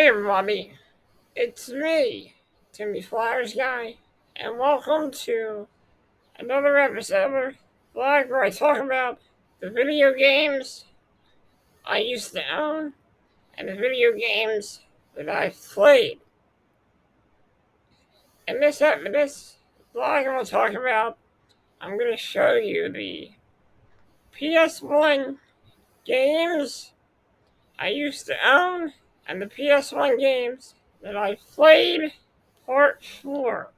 Hey everybody, it's me, Timmy Flowers Guy, and welcome to another episode of Vlog where I talk about the video games I used to own and the video games that I've played. In this vlog I'm going to show you the PS1 games I used to own and the PS1 games that I've played, Part 4.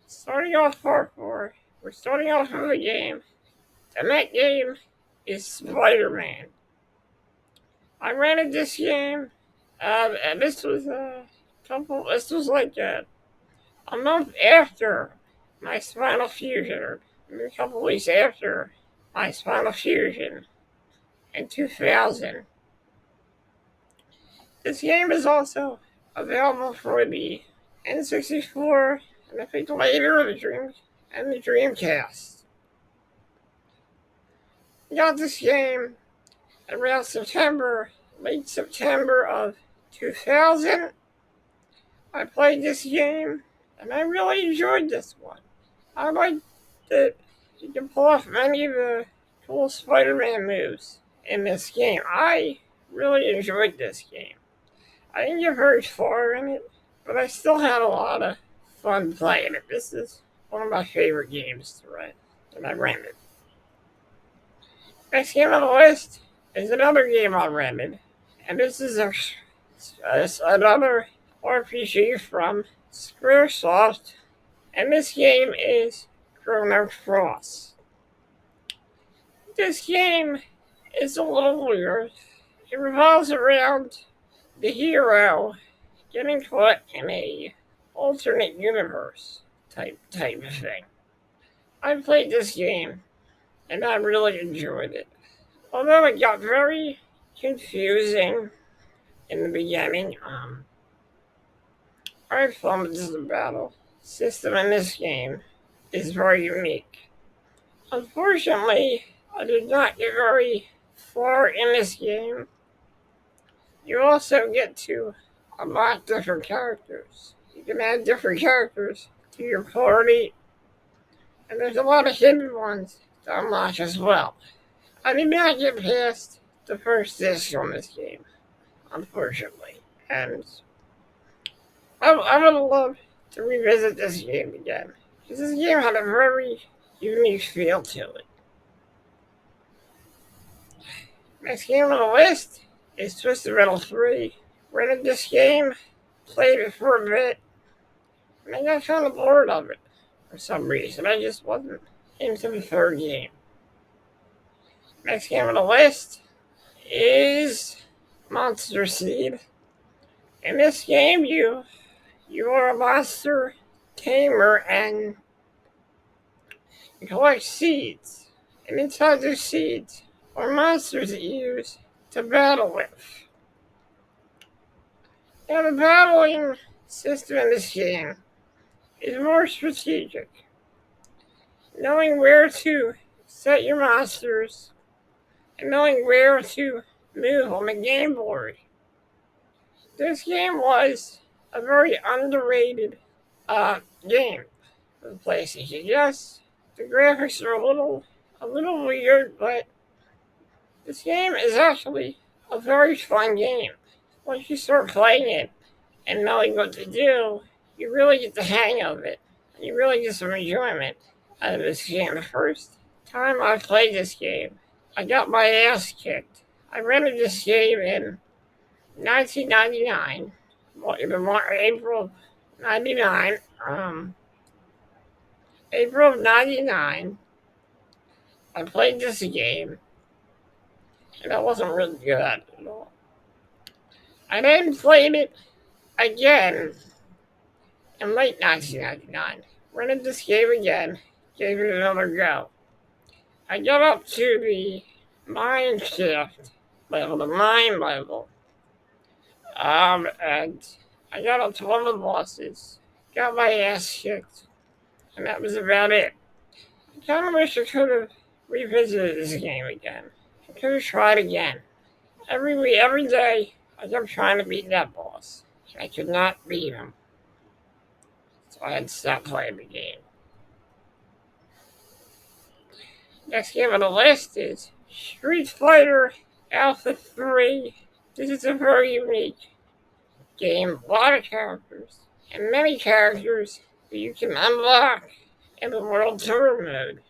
Starting off part 4, we're starting off with a game, and that game is Spider-Man. I rented this game, and this was a month after my spinal fusion, or a couple weeks after my spinal fusion in 2000. This game is also available for the N64, and I think later the Dreamcast. I got this game around late September of 2000. I played this game, and I really enjoyed this one. I liked that you can pull off many of the cool Spider-Man moves in this game. I really enjoyed this game. I didn't get very far in it, but I still had a lot of fun playing it. This is one of my favorite games to rent, and I rented. Next game on the list is another game I rented, and this is another RPG from Squaresoft, and this game is Chrono Cross. This game is a little weird. It revolves around the hero getting caught in a alternate universe type of thing. I played this game and I really enjoyed it. Although it got very confusing in the beginning, I found that the battle system in this game is very unique. Unfortunately, I did not get very far in this game. You also get to unlock different characters. You can add different characters to your party, and there's a lot of hidden ones to unlock as well. I did not get past the first disc on this game, unfortunately, and I would love to revisit this game again, because this game had a very unique feel to it. Next game on the list is Twisted Metal 3. Rented this game, played it for a bit, and I got kind of bored of it for some reason. I just wasn't into the third game. Next game on the list is Monster Seed. In this game, you are a monster tamer and you collect seeds. And inside those seeds are monsters that you use to battle with. Now, the battling system in this game is more strategic. Knowing where to set your monsters and knowing where to move on the game board. This game was a very underrated game for the PlayStation. Yes, the graphics are a little weird, but this game is actually a very fun game. Once you start playing it and knowing what to do, you really get the hang of it. You really get some enjoyment out of this game. The first time I played this game, I got my ass kicked. I rented this game in 1999, April of 99. April of 99, I played this game, and I wasn't really good at it at all. I then played it again in late 1999. Rented this game again, gave it another go. I got up to the mine shaft level, the mine level. And I got up to one of the bosses, got my ass kicked, and that was about it. I kind of wish I could have revisited this game again. I could have tried again. Every day, I kept trying to beat that boss. I could not beat him. So I had to stop playing the game. Next game on the list is Street Fighter Alpha 3. This is a very unique game. A lot of characters. And many characters that you can unlock in the World Tour mode.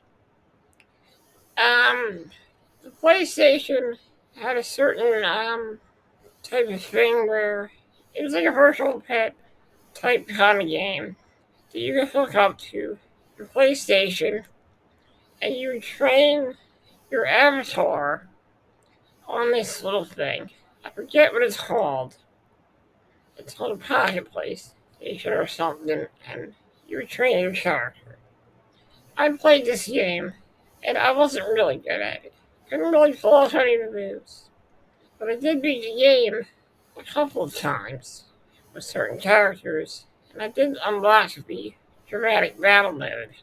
The PlayStation had a certain type of thing where it was like a virtual pet type kind of game that you could hook up to your PlayStation and you would train your avatar on this little thing. I forget what it's called. It's called a pocket PlayStation or something, and you would train your character. I played this game, and I wasn't really good at it. Couldn't really pull off any of the moves. But I did beat the game a couple of times with certain characters, and I did unlock the dramatic battle mode.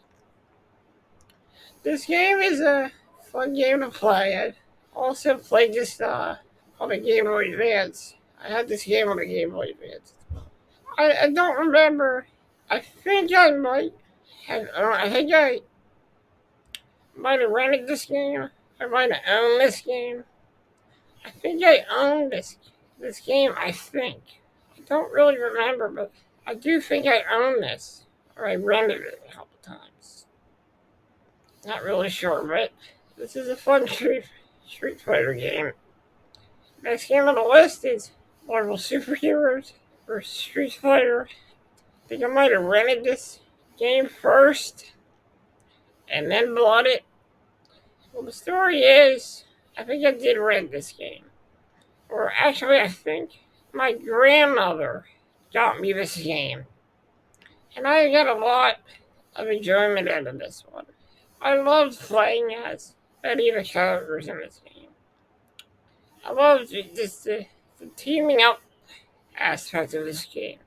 This game is a fun game to play. I also played this on the Game Boy Advance. I had this game on the Game Boy Advance. I don't remember. I think I might have. I think I might have rented this game. I might have owned this game. I think I owned this game. I think. I don't really remember, but I do think I owned this, or I rented it a couple times. Not really sure, but this is a fun Street Fighter game. Next game on the list is Marvel Superheroes vs. Street Fighter. I think I might have rented this game first and then bought it. Well, the story is, I think I did rent this game. Or actually, I think my grandmother got me this game. And I got a lot of enjoyment out of this one. I loved playing as many of the characters in this game. I loved the teaming up aspect of this game.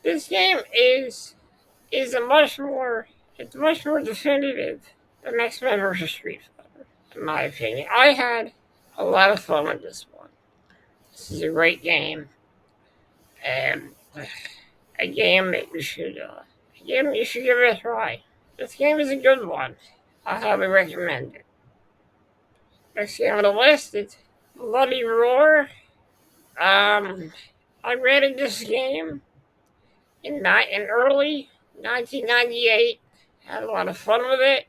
This game is much more definitive than X-Men vs. Street Fighter, in my opinion. I had a lot of fun with this one. This is a great game, and a game that you should give it a try. This game is a good one. I highly recommend it. Next game on the list is Bloody Roar. I rented this game in early 1998. Had a lot of fun with it.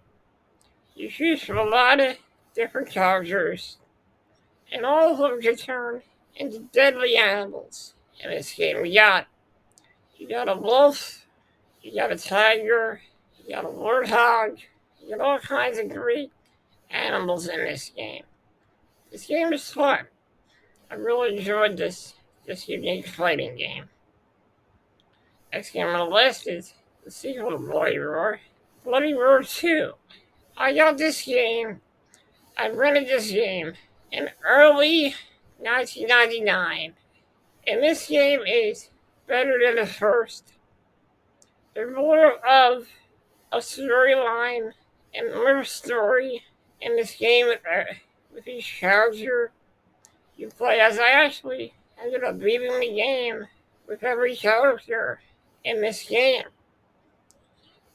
You choose from a lot of different characters, and all of them can turn into deadly animals. In this game, you got a wolf, you got a tiger, you got a warthog, you got all kinds of great animals in this game. This game is fun. I really enjoyed this unique fighting game. Next game on the list is the sequel to Bloody Roar, Bloody Roar 2. I got this game, I rented this game in early 1999. And this game is better than the first. There's more of a storyline and more story in this game with each character you play, as I actually ended up beating the game with every character in this game.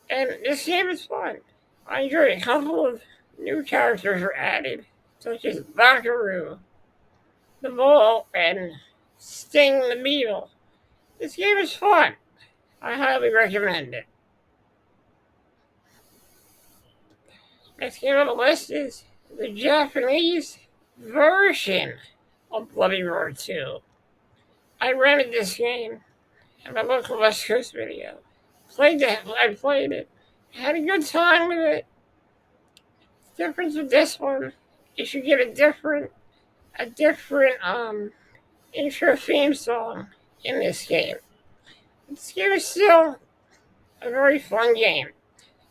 And this game is fun. I enjoyed it. A couple of new characters were added, such as Bakaru, the Bull, and Sting the Beetle. This game is fun. I highly recommend it. Next game on the list is the Japanese version of Bloody Roar 2. I rented this game at my local West Coast video. I played it. I had a good time with it. The difference with this one is you get a different intro theme song in this game. This game is still a very fun game.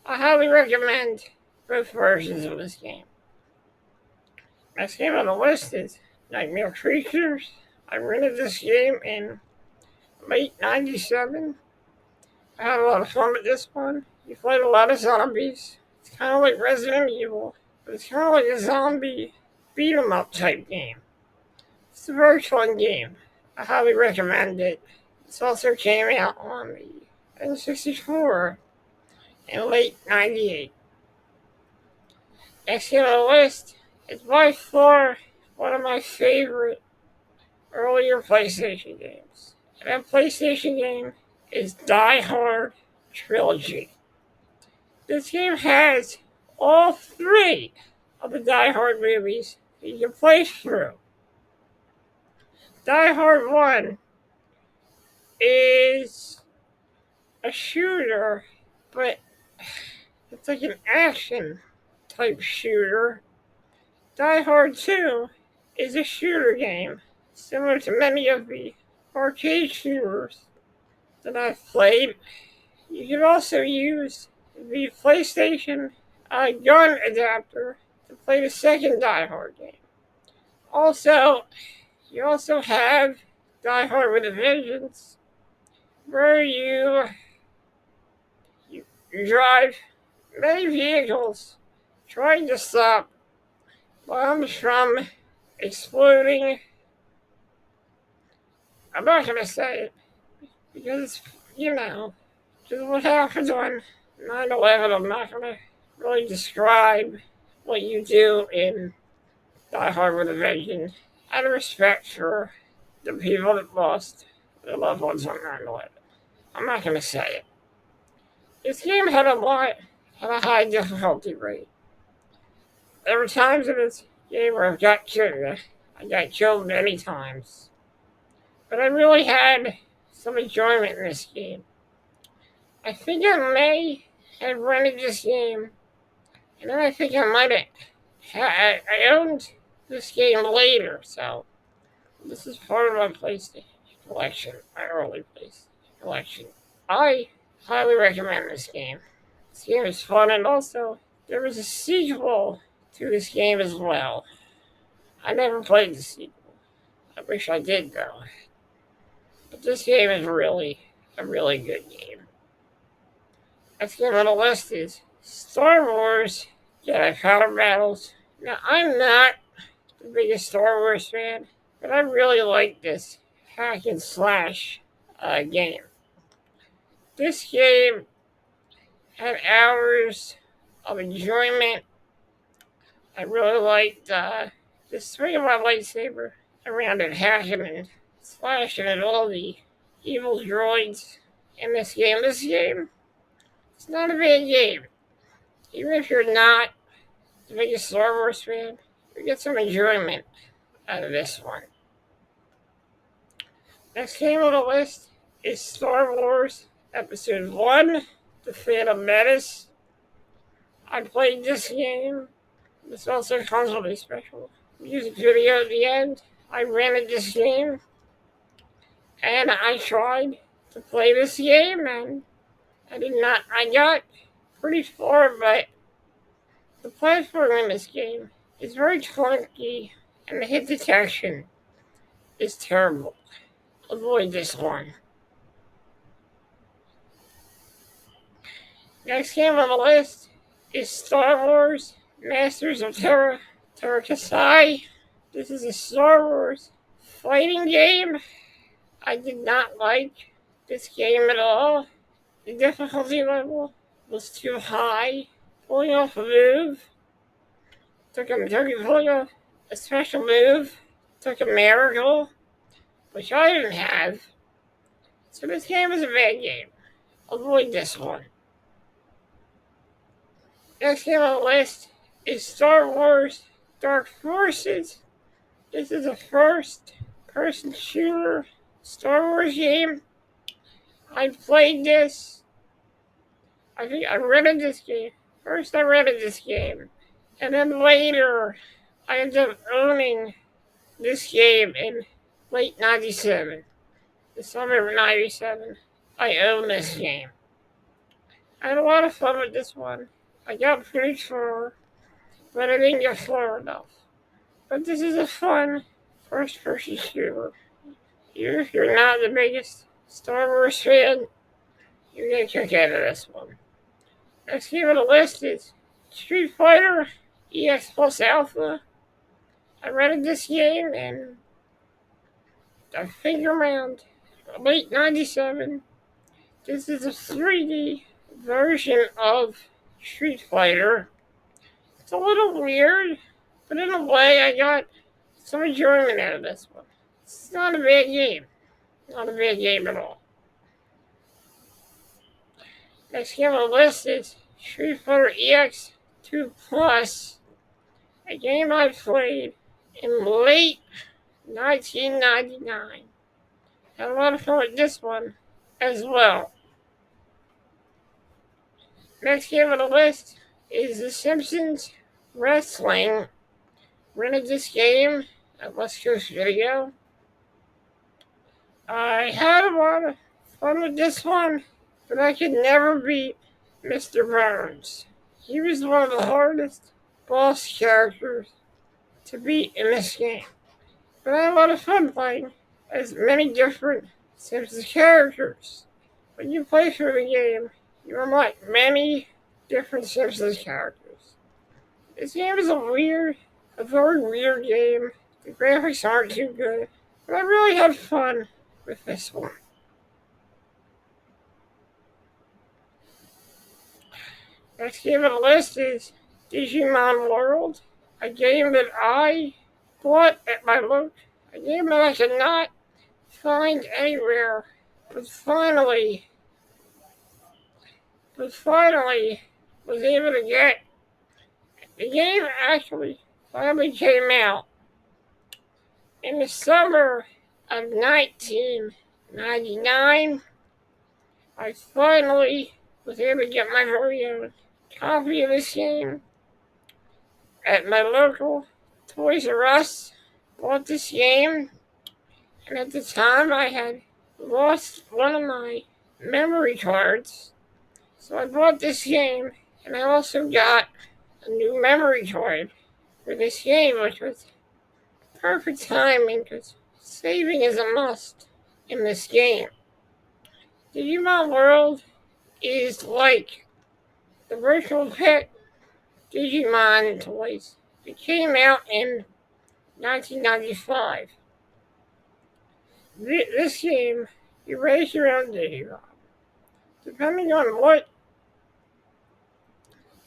I highly recommend both versions of this game. Next game on the list is Nightmare Creatures. I rented this game in late 97. I had a lot of fun with this one. You fight a lot of zombies. It's kind of like Resident Evil, but it's kind of like a zombie beat 'em up type game. It's a very fun game. I highly recommend it. This also came out on the N64 in late '98. Next on the list is by far one of my favorite earlier PlayStation games. And that PlayStation game is Die Hard Trilogy. This game has all three of the Die Hard movies that you can play through. Die Hard 1 is a shooter, but it's like an action type shooter. Die Hard 2 is a shooter game, similar to many of the arcade shooters that I've played. You can also use the PlayStation gun adapter to play the second Die Hard game. Also, you also have Die Hard with a Vengeance, where you drive many vehicles trying to stop bombs from exploding. I'm not going to say it because, just what happened on 9/11. I'm not going to really describe what you do in Die Hard with a Vengeance out of respect for the people that lost their loved ones on 9/11. I'm not going to say it. This game had a high difficulty rate. There were times in this game where I got killed many times. But I really had some enjoyment in this game. I think I may have rented this game, and then I think I might have. I owned this game later, so this is part of my PlayStation collection, my early PlayStation collection. I highly recommend this game. This game is fun, and also there was a sequel to this game as well. I never played the sequel. I wish I did, though. But this game is really a really good game. Next game on the list is Star Wars Jedi Power Battles. Now, I'm not the biggest Star Wars fan, but I really like this hack and slash game. This game had hours of enjoyment. I really liked just swinging my lightsaber around and hacking and slashing at all the evil droids in this game. This game, it's not a bad game. Even if you're not the biggest Star Wars fan, you get some enjoyment out of this one. Next game on the list is Star Wars Episode 1, The Phantom Menace. I played this game. This also comes with a special music video at the end. I rented this game, and I tried to play this game, and I got pretty far, but the platform in this game is very clunky, and the hit detection is terrible. Avoid this one. Next game on the list is Star Wars Masters of Terra. This is a Star Wars fighting game. I did not like this game at all. The difficulty level was too high. Pulling off a move pulling off a special move took a miracle, which I didn't have. So this game is a bad game. Avoid this one. Next game on the list is Star Wars Dark Forces. This is a first-person shooter Star Wars game. I played this. I think I rented this game. First I rented this game. And then later I ended up owning this game in late 97. The summer of 97. I owned this game. I had a lot of fun with this one. I got pretty far, but I didn't get far enough. But this is a fun first-person shooter. Even if you're not the biggest Star Wars fan, you're gonna kick out of this one. Next game on the list is Street Fighter EX Plus Alpha. I rented this game, and I think around late 97. This is a 3D version of Street Fighter. It's a little weird, but in a way I got some enjoyment out of this one. It's not a bad game. Not a bad game at all. Next game on the list is Street Fighter EX 2 Plus, a game I played in late 1999. Had a lot of fun with this one as well. Next game on the list is The Simpsons Wrestling. Rented this game at West Coast Video. I had a lot of fun with this one, but I could never beat Mr. Burns. He was one of the hardest boss characters to beat in this game. But I had a lot of fun playing as many different Simpsons characters. When you play through the game, you unlock many different Simpsons characters. This game is a very weird game. The graphics aren't too good, but I really had fun with this one. Next game on the list is Digimon World, a game that I bought at my local, a game that I could not find anywhere, but finally was able to get. The game actually finally came out in the summer of 1999. I finally was able to get my very own copy of this game at my local Toys R Us. Bought this game, and at the time I had lost one of my memory cards. So I bought this game, and I also got a new memory card for this game, which was perfect timing because saving is a must in this game. Digimon World is like the virtual pet Digimon toys that came out in 1995. This game, you raise your own Digimon. Depending on what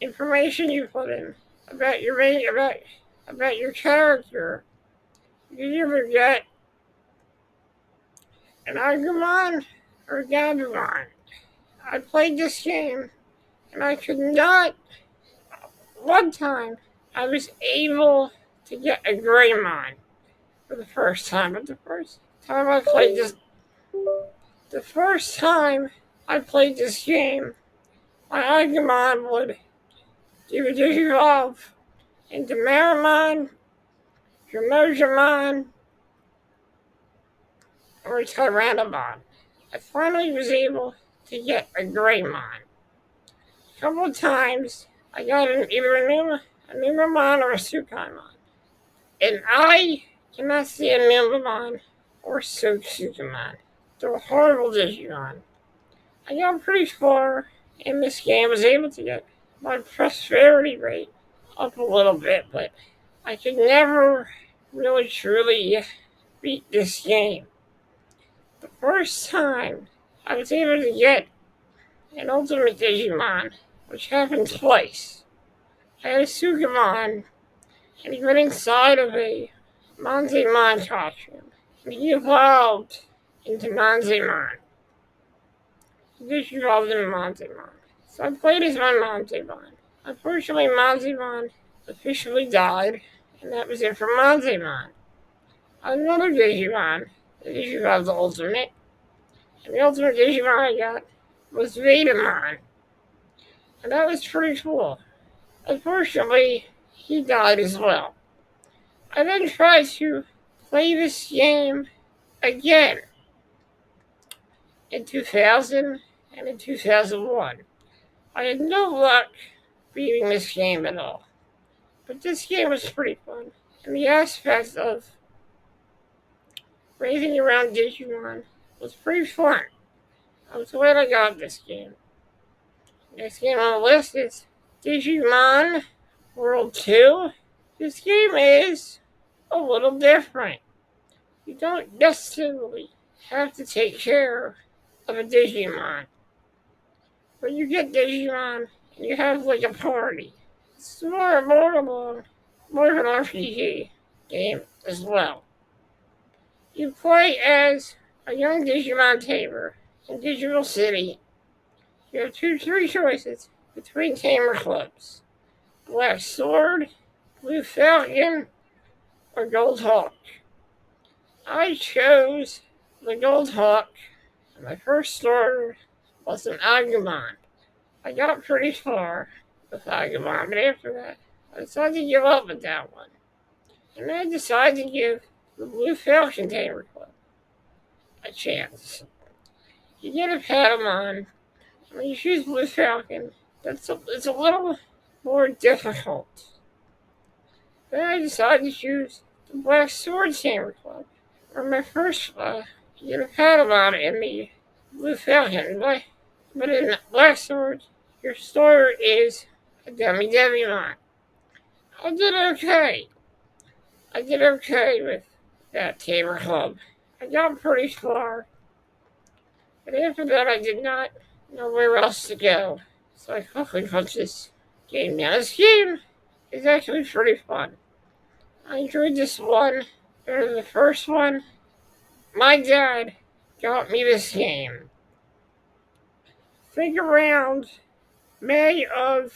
information you put in about your character, you can either get an Agumon or a Gabumon. I played this game and I could not. One time I was able to get a Greymon for the first time, but the first time I played this game, my Agumon would either evolve into Marimon, Jumojimon, or Tyrannobon. I finally was able to get a Greymon. A couple of times I got either a Numemon or a Sukaimon. And I cannot see a Numemon or Sukamon. They're horrible Digimon. I got pretty far in this game, was able to get my prosperity rate up a little bit, but I could never really truly beat this game. The first time I was able to get an Ultimate Digimon, which happened twice. I had a Sukamon, and he went inside of a Manzemon costume, and he evolved into Manzemon. He just evolved into Manzemon. So I played as my Manzemon. Unfortunately, Manzemon officially died, and that was it for Manzemon. Another Digimon, the Digimon the Ultimate, and the Ultimate Digimon I got was Vetamon, and that was pretty cool. Unfortunately, he died as well. I then tried to play this game again in 2000 and in 2001. I had no luck beating this game at all. But this game was pretty fun. And the aspect of raising around Digimon was pretty fun. I was glad I got this game. Next game on the list is Digimon World 2. This game is a little different. You don't necessarily have to take care of a Digimon. When you get Digimon and you have like a party, it's more of an RPG game as well. You play as a young Digimon tamer in Digital City. You have three choices between tamer clubs: Black Sword, Blue Falcon, or Gold Hawk. I chose the Gold Hawk, and my first starter was an Agumon. I got pretty far with Agumon, but after that, I decided to give up with that one. And then I decided to give the Blue Falcon Tamer Club a chance. You get a Patamon. When you choose Blue Falcon, it's a little more difficult. Then I decided to choose the Black Sword Tamer Club. For my first, you get a Patamon in the Blue Falcon, but in Black Sword, your starter is a Demimon. I did okay. I did okay with that Tamer Club. I got pretty far, but after that I did not know where else to go. So I quickly put this game down. This game is actually pretty fun. I enjoyed this one better than the first one. My dad got me this game. Think around May of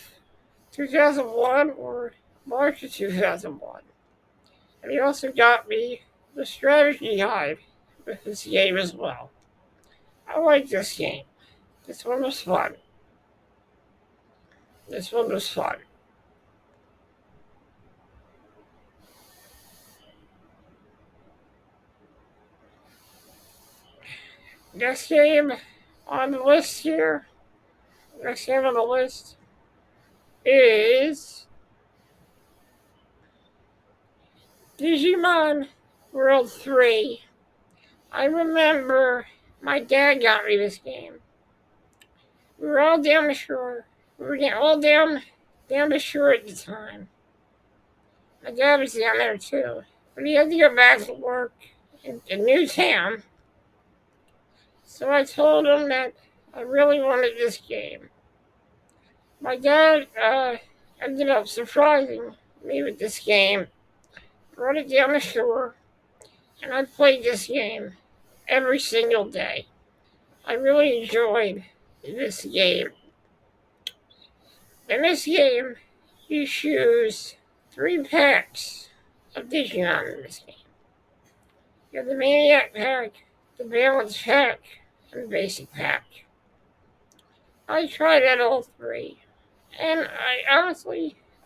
2001 or March of 2001. And he also got me the strategy guide with this game as well. I like this game. This one was fun. This one was fun. Next game on the list here, next game on the list is Digimon World 3. I remember my dad got me this game. We were all down the shore. We were all down the shore at the time. My dad was down there too. But he had to go back to work in Newtown. So I told him that I really wanted this game. My dad ended up surprising me with this game. Brought it down the shore, and I played this game every single day. I really enjoyed this game. In this game, you choose 3 packs of Digimon in this game. You have the Maniac Pack, the Balance Pack, and the Basic Pack. I tried out all 3, and I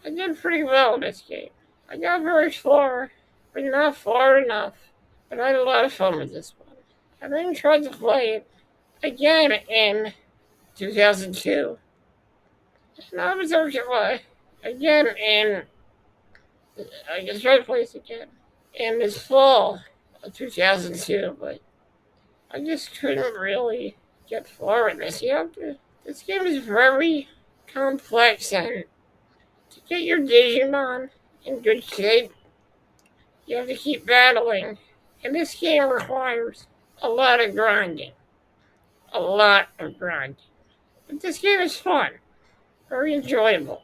did pretty well in this game. I got very far, but not far enough. But I had a lot of fun with this one. I then tried to play it again in 2002. And I was okay again I just tried to play this again in this fall of 2002, but I just couldn't really get far in this. This game is very complex, and to get your Digimon in good shape, you have to keep battling. And this game requires a lot of grinding. A lot of grinding. But this game is fun. Very enjoyable.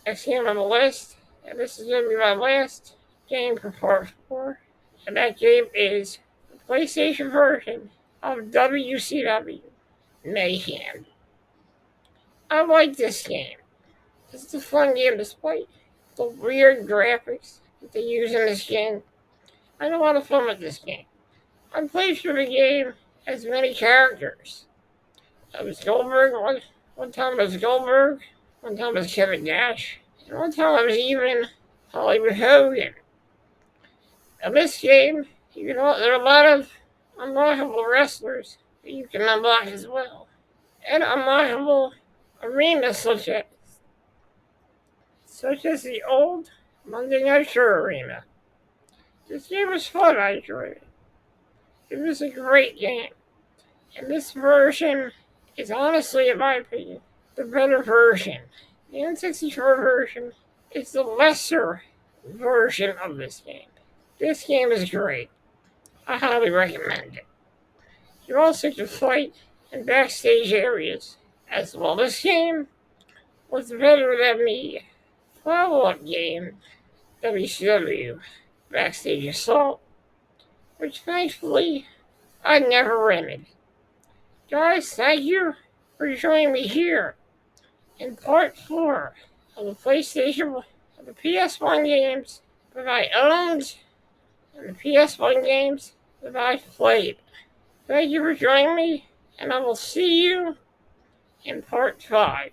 Next game on the list, and this is going to be my last game for part 4, and that game is the PlayStation version of WCW Mayhem. I like this game. It's a fun game despite the weird graphics that they use in this game. I had a lot of fun with this game. I played through the game as many characters. I was Goldberg, one time I was Goldberg, one time I was Kevin Nash, and one time I was even Hollywood Hogan. In this game, there are a lot of unlockable wrestlers that you can unlock as well. And unlockable arenas such as the old Monday Night Show arena. This game was fun, I enjoyed it. It was a great game. And this version is honestly, in my opinion, the better version. The N64 version is the lesser version of this game. This game is great. I highly recommend it. You also can fight in backstage areas as well. This game was better than the follow-up game, WCW Backstage Assault, which thankfully I never rented. Guys, thank you for joining me here in part 4 of the of the PS1 games that I owned and the PS1 games that I played. Thank you for joining me, and I will see you in part 5.